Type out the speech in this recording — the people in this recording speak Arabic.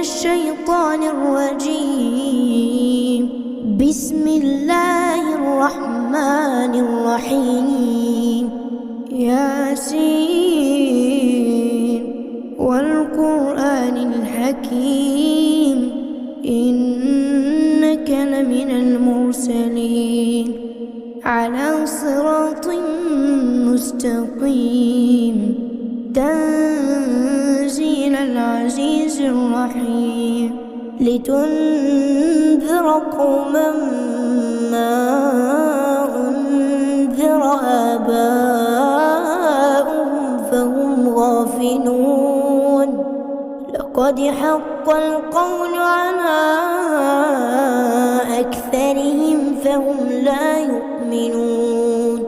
الشيطان الرجيم. بسم الله الرحمن الرحيم. ياسين والقرآن الحكيم إنك لمن المرسلين على صراط مستقيم. تنزيل العزيز الرحيم. لتنذر قوما ما أنذر آباؤهم فهم غافلون. لقد حق القول على أكثرهم فهم لا يؤمنون.